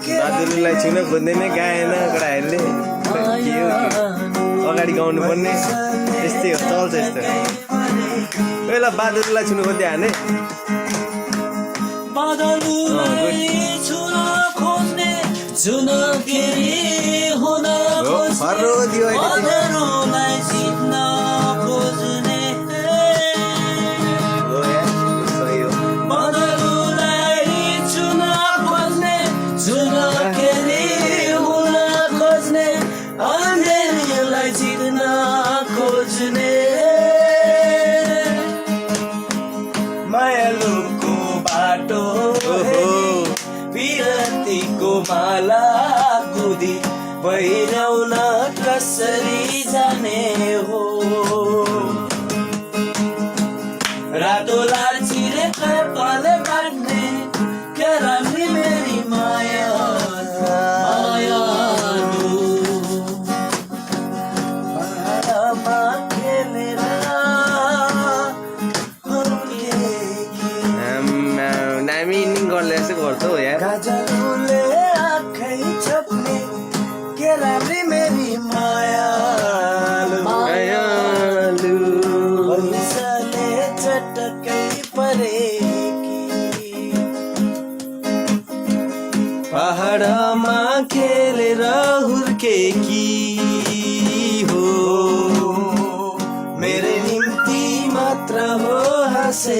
बहादुरलाई छुन खोज्दैन गाएन केटाहरूले के हो अगाडि गाउनु पर्ने यस्तै हो चल्छ यस्तो पहिला बहादुरलाई छुन खोज्दै हाने मायालुको बाटो विरतीको माला कुदी भइरहन कसरी जाने हो रातो लाल चिरे कपाले बाट्ने क्या राम्री मेरी माया मायालु पहाडमा खेलेर नामी गर्ले जस्तो गर्छ हो यार गाजरले आँखै छप्ने के राम्री मेरी मायालु मायालु वैशाले चटकै परेकी पहाडमा खेलेर हुर्केकी हो मेरे निम्ति मात्र हो हाँसे